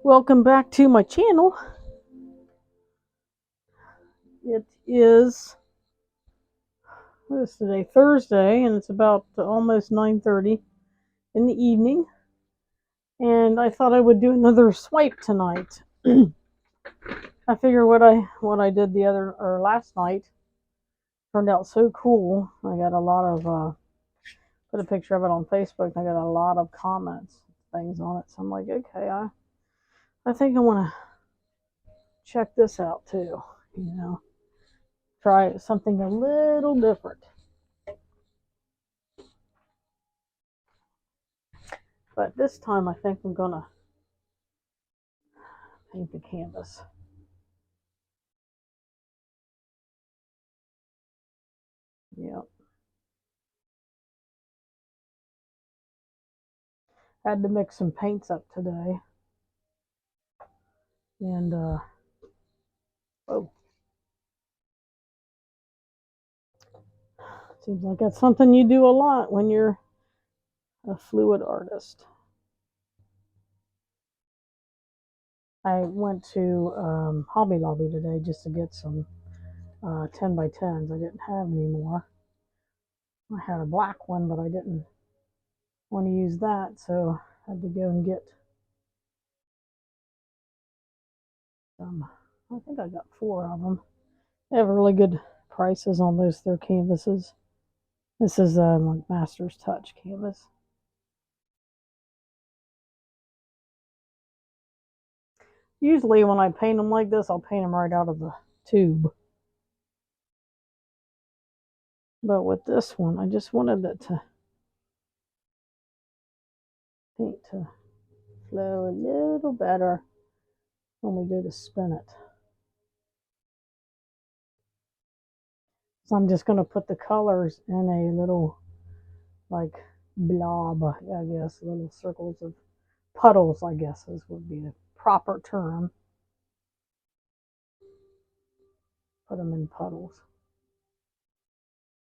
Welcome back to my channel. It is, what is today? Thursday, and it's about almost 9:30 in the evening. And I thought I would do another swipe tonight. I figure what I did the other or last night turned out so cool. I got a lot of put a picture of it on Facebook. And I got a lot of comments, things on it. So I'm like, okay, I think I want to check this out too. Try something a little different. But this time I think I'm gonna paint the canvas. Yep. Had to mix some paints up today. And oh. Seems like that's something you do a lot when you're a fluid artist. I went to Hobby Lobby today just to get some 10 by 10s. I didn't have any more. I had a black one, but I didn't want to use that, so I had to go and get some. I think I got 4 of them. They have really good prices on most of their canvases. This is like Master's Touch canvas. Usually when I paint them like this, I'll paint them right out of the tube. But with this one, I just wanted it to paint to flow a little better when we go to spin it. So I'm just going to put the colors in a little like blob, I guess, little circles of puddles, I guess would be the proper term. Put them in puddles.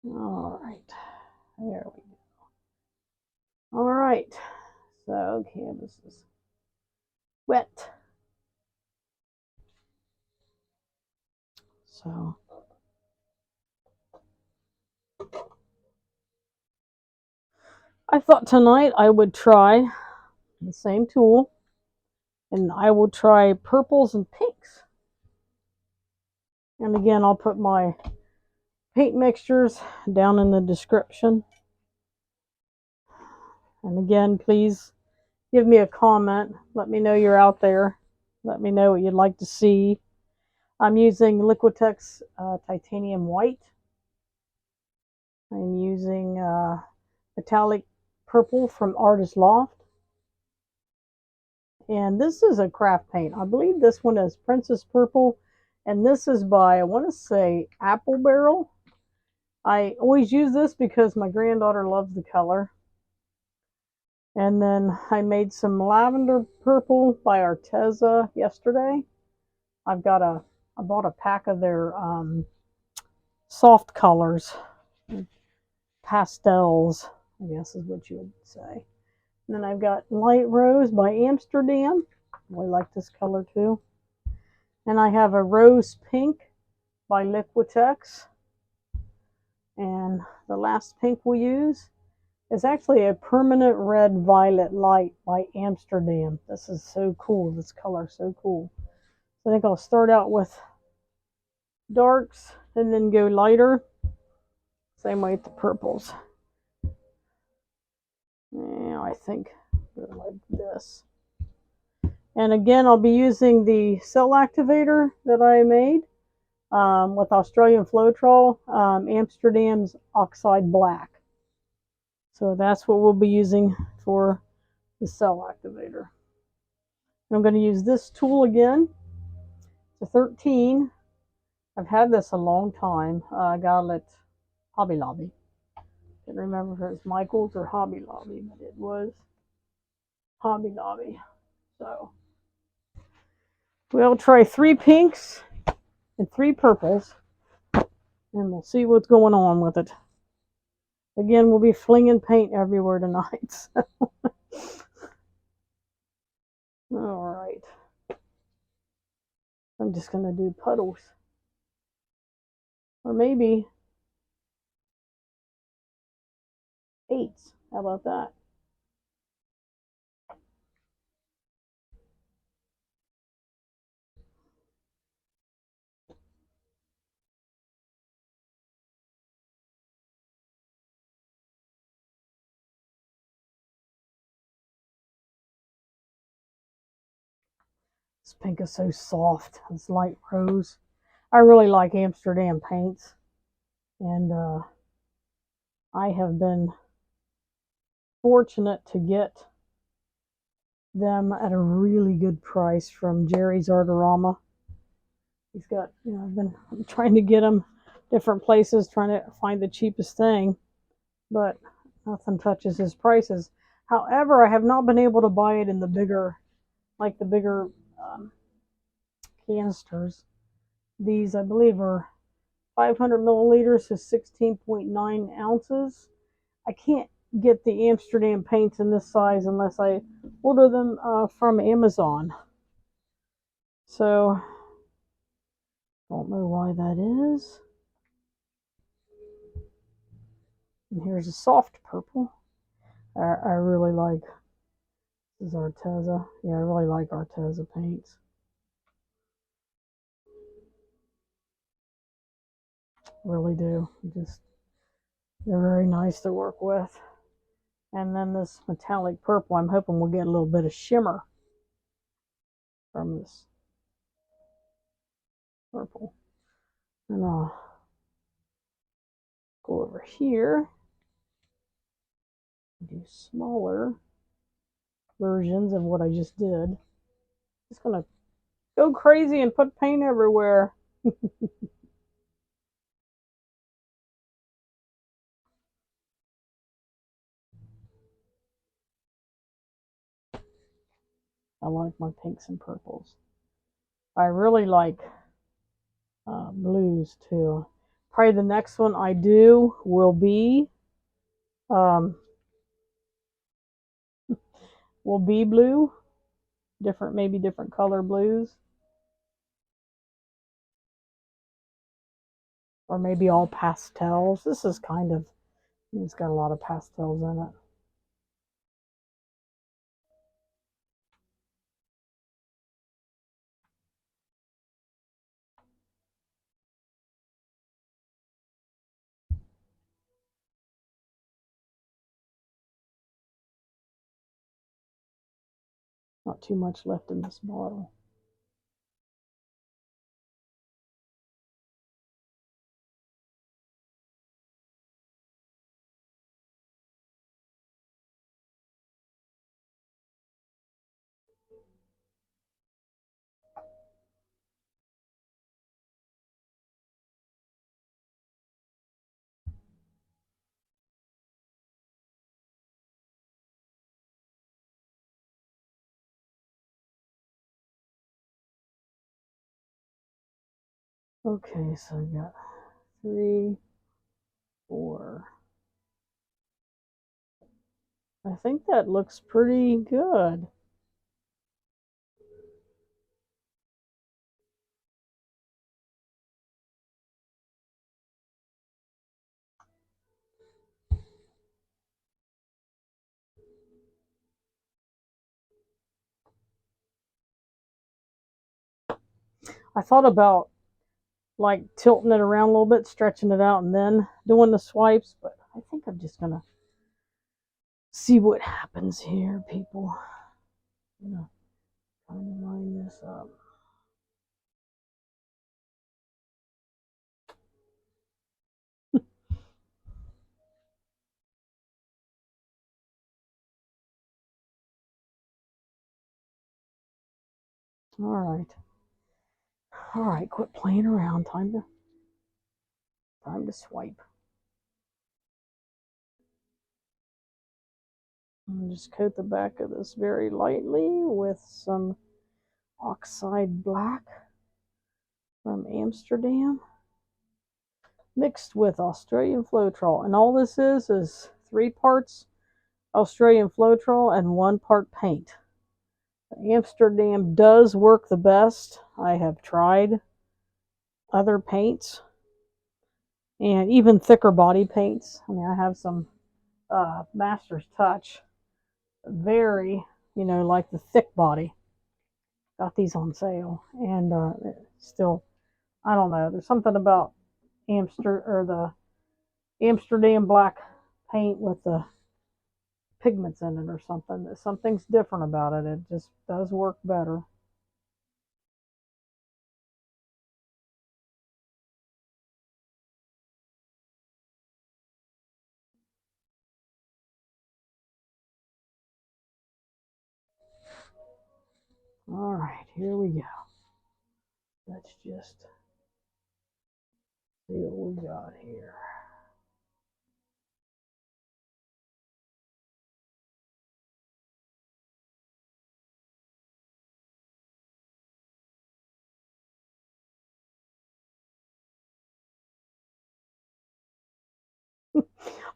All right, there we go. All right, so canvas is wet. So I thought tonight I would try the same tool and I will try purples and pinks. And again, I'll put my paint mixtures down in the description. And again, please give me a comment. Let me know you're out there. Let me know what you'd like to see. I'm using Liquitex titanium white. I'm using metallic purple from Artist Loft. And this is a craft paint. I believe this one is Princess Purple. And this is by, I want to say, Apple Barrel. I always use this because my granddaughter loves the color. And then I made some lavender purple by Arteza yesterday. I bought a pack of their soft colors, pastels, I guess is what you would say. And then I've got light rose by Amsterdam. I really like this color too. And I have a rose pink by Liquitex. And the last pink we'll use is actually a permanent red violet light by Amsterdam. This is so cool. This color is so cool. So I think I'll start out with darks and then go lighter. Same way with the purples. Now I think like this. And again, I'll be using the cell activator that I made with Australian floetrol, Amsterdam's Oxide Black. So that's what we'll be using for the cell activator. I'm going to use this tool again. It's a 13. I've had this a long time. I got it at Hobby Lobby. Can't remember if it was Michael's or Hobby Lobby, but it was Hobby Lobby. So we'll try 3 pinks and 3 purples, and we'll see what's going on with it. Again, we'll be flinging paint everywhere tonight. So. All right. I'm just going to do puddles. Or maybe 8s. How about that? This pink is so soft. It's light rose. I really like Amsterdam paints. And I have been fortunate to get them at a really good price from Jerry's Artorama. He's got, I've been trying to get them different places, trying to find the cheapest thing, but nothing touches his prices. However, I have not been able to buy it in the bigger, like the bigger canisters. These, I believe, are 500 milliliters to 16.9 ounces. I can't get the Amsterdam paints in this size unless I order them from Amazon. So, don't know why that is. And here's a soft purple. I really like, this is Arteza. Yeah, I really like Arteza paints. Really do. Just, they're very nice to work with. And then this metallic purple, I'm hoping we'll get a little bit of shimmer from this purple. And I'll go over here and do smaller versions of what I just did. Just gonna go crazy and put paint everywhere. I like my pinks and purples. I really like blues too. Probably the next one I do will be blue. Maybe different color blues. Or maybe all pastels. This is kind of, it's got a lot of pastels in it. Not too much left in this bottle. Okay, so I got 3, 4. I think that looks pretty good. I thought about like tilting it around a little bit, stretching it out, and then doing the swipes, but I think I'm just gonna see what happens here, people. I'm gonna try to line this up. All right, quit playing around. Time to swipe. And just coat the back of this very lightly with some oxide black from Amsterdam, mixed with Australian floetrol. And all this is 3 parts Australian floetrol and 1 part paint. Amsterdam does work the best. I have tried other paints and even thicker body paints. I mean, I have some Master's Touch, very, like the thick body. Got these on sale, and still, I don't know. There's something about the Amsterdam black paint with the pigments in it or something. Something's different about it. It just does work better. All right, here we go. Let's just see what we got here.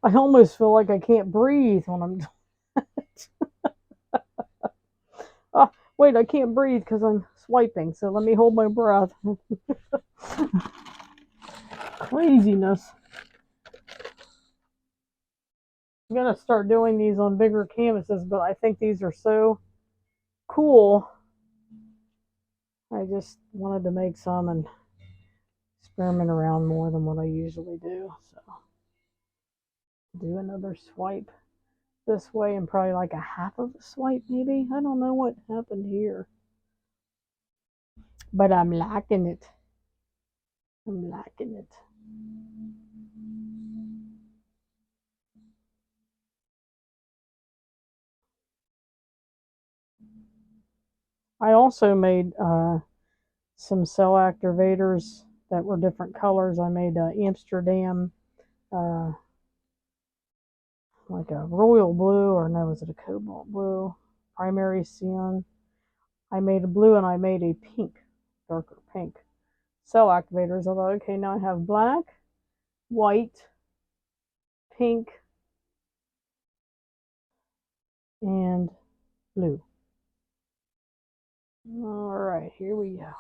I almost feel like I can't breathe when I'm. Oh, wait, I can't breathe because I'm swiping. So let me hold my breath. Craziness. I'm gonna start doing these on bigger canvases, but I think these are so cool. I just wanted to make some and experiment around more than what I usually do. So do another swipe this way and probably like a half of a swipe maybe. I don't know what happened here. But I'm liking it. I'm liking it. I also made some cell activators that were different colors. I made Amsterdam, uh, like a royal blue, or no, was it a cobalt blue? Primary cyan. I made a blue and I made a pink, darker pink cell activators. I thought, okay, now I have black, white, pink, and blue. All right, here we go.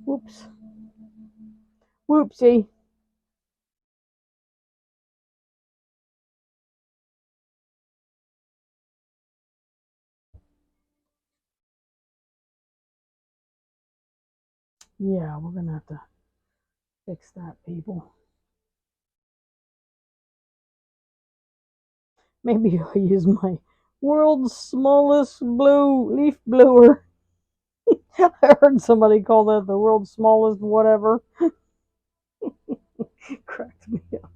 Whoops. Whoopsie. Yeah, we're going to have to fix that, people. Maybe I'll use my world's smallest leaf blower. I heard somebody call that the world's smallest whatever. Cracked me up.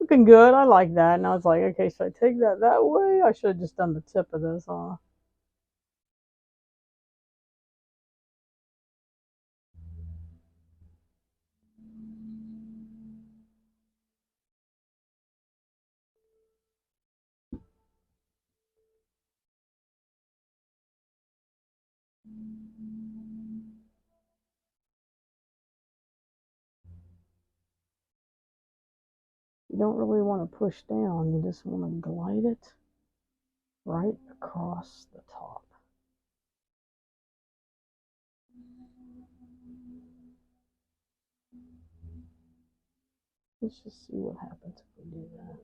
Looking good. I like that. And I was like, okay, should I take that way? I should have just done the tip of this, huh? You don't really want to push down. You just want to glide it right across the top. Let's just see what happens if we do that.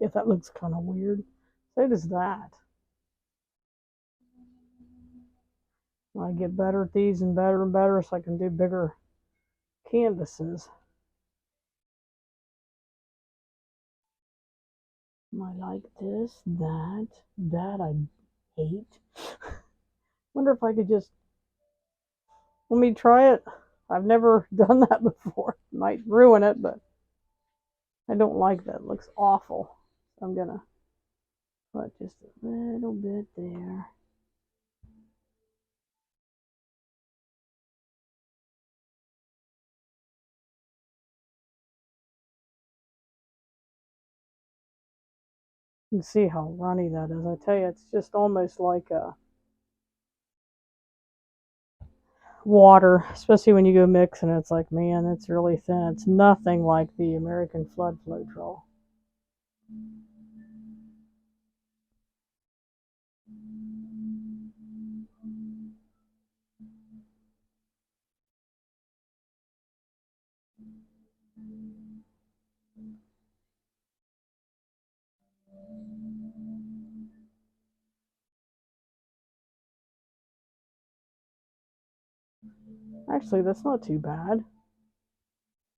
If that looks kind of weird, so does that. I get better at these and better so I can do bigger canvases. I like this, that I hate. Wonder if I could just, let me try it. I've never done that before. Might ruin it, but I don't like that. It looks awful. So I'm gonna put just a little bit there. You can see how runny that is. I tell you, it's just almost like water, especially when you go mixing it. It's like, man, it's really thin. It's nothing like the American Flood floetrol. Actually, that's not too bad.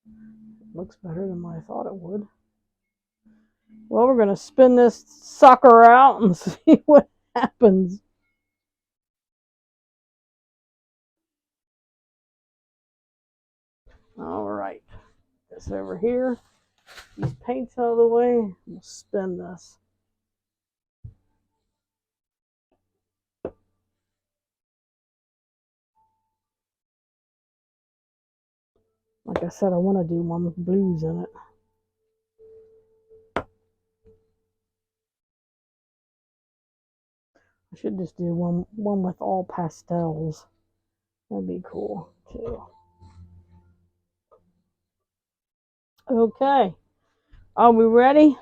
It looks better than what I thought it would. Well, we're going to spin this sucker out and see what happens. All right. This over here. These paints out of the way. We'll spin this. Like I said, I want to do one with blues in it. I should just do one with all pastels. That'd be cool too. Okay. Are we ready?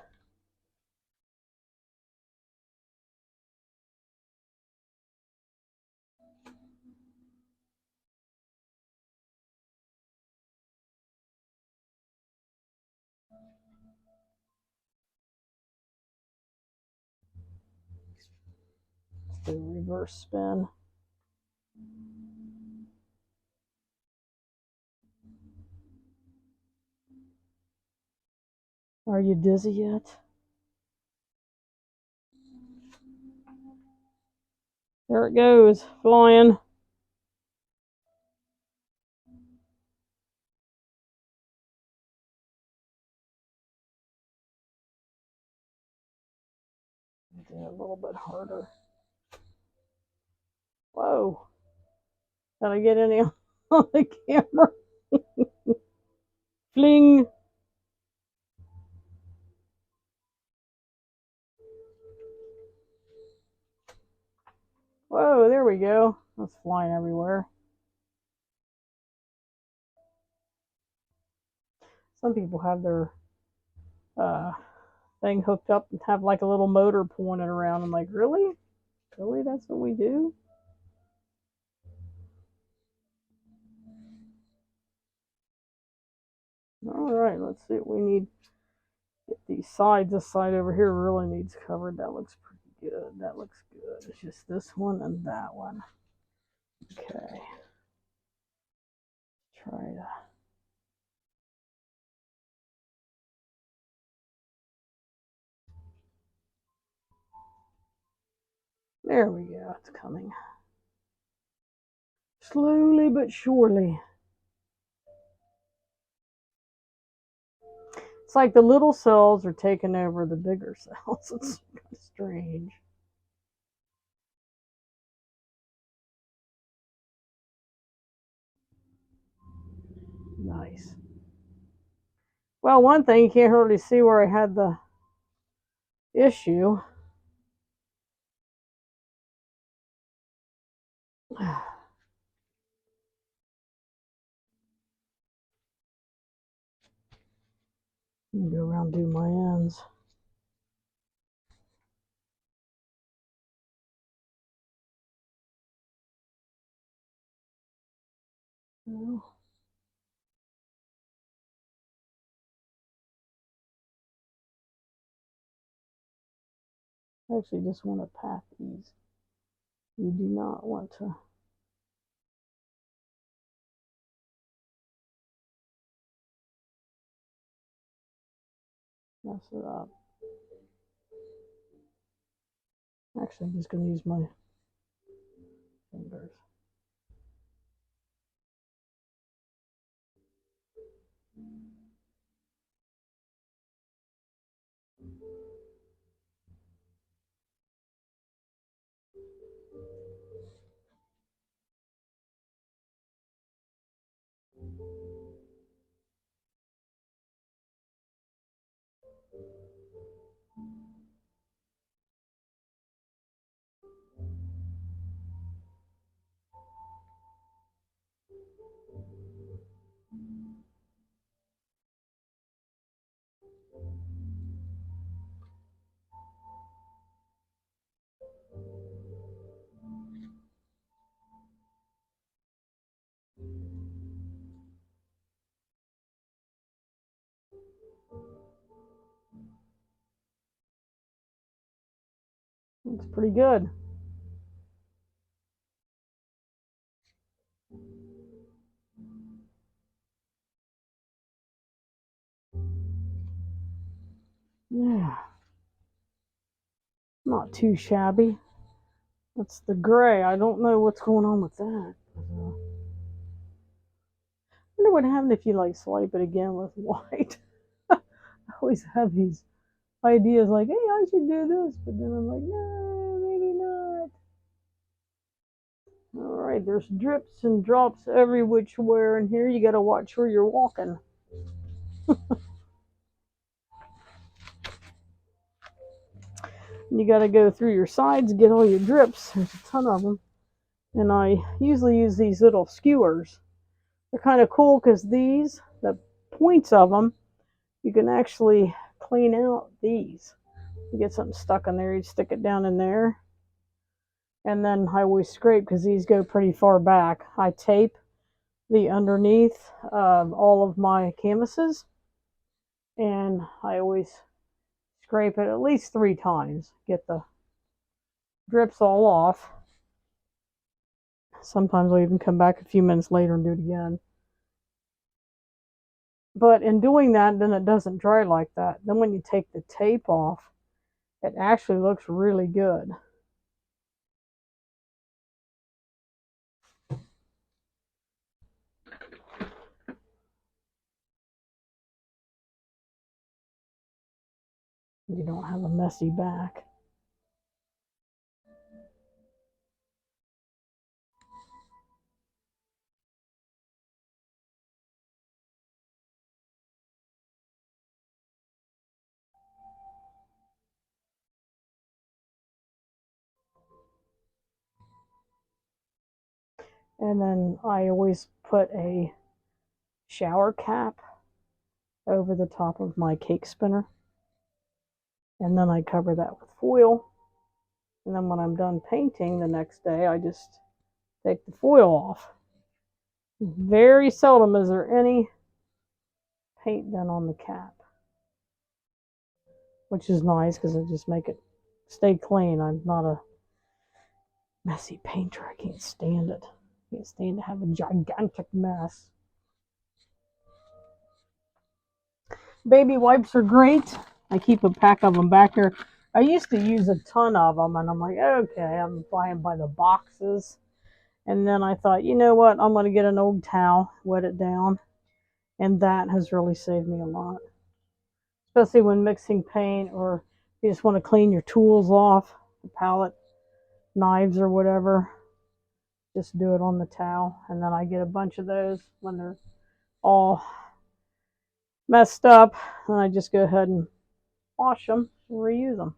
Let's do a reverse spin. Are you dizzy yet? There it goes, flying. Do it a little bit harder. Whoa. Did I get any on the camera? Fling. Whoa, there we go. That's flying everywhere. Some people have their thing hooked up and have like a little motor pointing around. I'm like, really? Really? That's what we do? All right, let's see what we need. Get these sides. This side over here really needs covered. That looks pretty good. That looks good. It's just this one and that one. Okay. Try to. There we go. It's coming. Slowly but surely. It's like the little cells are taking over the bigger cells. It's kind of strange. Nice. Well, one thing, you can't hardly see where I had the issue. Go around, do my ends. Well, I actually just want to pat these. You do not want to mess it up. Actually, I'm just going to use my fingers. Looks pretty good. Yeah. Not too shabby. That's the gray. I don't know what's going on with that. I wonder what happened if you like swipe it again with white. I always have these ideas like, hey, I should do this, but then I'm like, no, maybe not. All right, there's drips and drops every which way in here. You got to watch where you're walking. You got to go through your sides, get all your drips. There's a ton of them. And I usually use these little skewers. They're kind of cool because these, the points of them, you can actually clean out these. You get something stuck in there, you stick it down in there. And then I always scrape because these go pretty far back. I tape the underneath of all of my canvases. And I always scrape it at least 3 times. Get the drips all off. Sometimes I'll even come back a few minutes later and do it again. But in doing that, then it doesn't dry like that. Then when you take the tape off, it actually looks really good. You don't have a messy back. And then I always put a shower cap over the top of my cake spinner. And then I cover that with foil. And then when I'm done painting the next day, I just take the foil off. Very seldom is there any paint done on the cap, which is nice because I just make it stay clean. I'm not a messy painter. I can't stand it. I can't stand to have a gigantic mess. Baby wipes are great. I keep a pack of them back here. I used to use a ton of them, and I'm like, okay, I'm buying by the boxes. And then I thought, you know what? I'm going to get an old towel, wet it down. And that has really saved me a lot. Especially when mixing paint or you just want to clean your tools off, the palette, knives or whatever. Just do it on the towel. And then I get a bunch of those when they're all messed up. And I just go ahead and wash them and reuse them.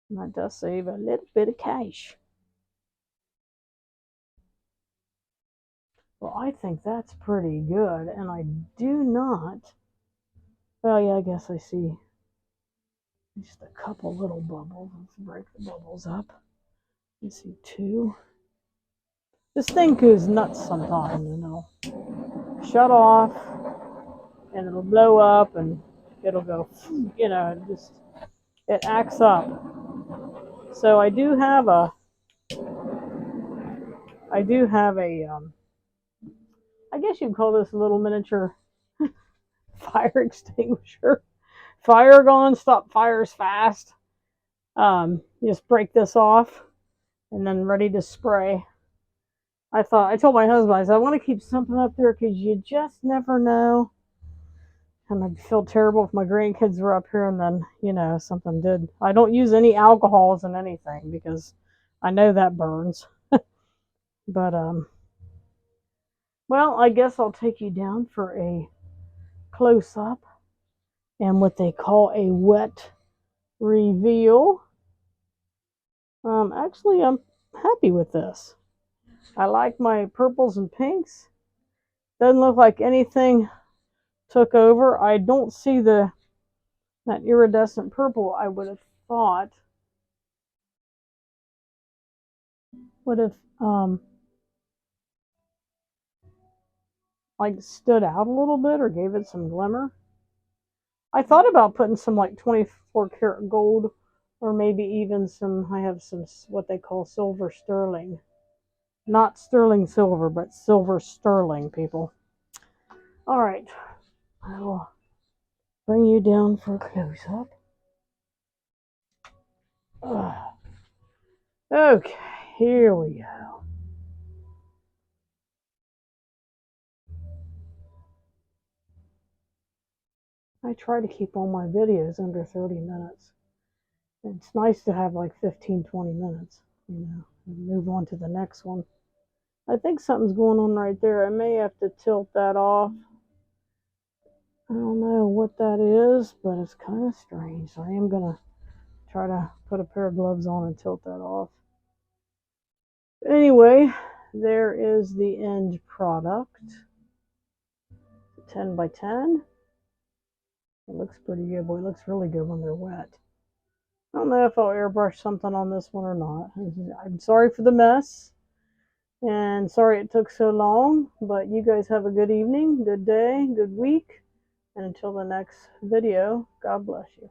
And that does save a little bit of cash. Well, I think that's pretty good. And I do not. Well, yeah, I guess I see just a couple little bubbles. Let's break the bubbles up. You see 2. This thing goes nuts sometimes, and it'll shut off, and it'll blow up, and it'll go, it acts up. So I do have a, I guess you'd call this a little miniature fire extinguisher. Fire gone, stop fires fast. Just break this off and then ready to spray. I told my husband, I said, I want to keep something up there because you just never know. And I'd feel terrible if my grandkids were up here and then, something did. I don't use any alcohols in anything because I know that burns. But, well, I guess I'll take you down for a close up and what they call a wet reveal. Actually, I'm happy with this. I like my purples and pinks. Doesn't look like anything took over. I don't see that iridescent purple I would have thought would have like stood out a little bit or gave it some glimmer. I thought about putting some like 24 karat gold or maybe even I have some what they call silver sterling. Not sterling silver, but silver sterling, people. All right, I will bring you down for a close up. Okay, here we go. I try to keep all my videos under 30 minutes. It's nice to have like 15, 20 minutes, and move on to the next one. I think something's going on right there. I may have to tilt that off. I don't know what that is, but it's kind of strange. So I am going to try to put a pair of gloves on and tilt that off. Anyway, there is the end product. 10 by 10. It looks pretty good. Boy, it looks really good when they're wet. I don't know if I'll airbrush something on this one or not. I'm sorry for the mess. And sorry it took so long. But you guys have a good evening, good day, good week. And until the next video, God bless you.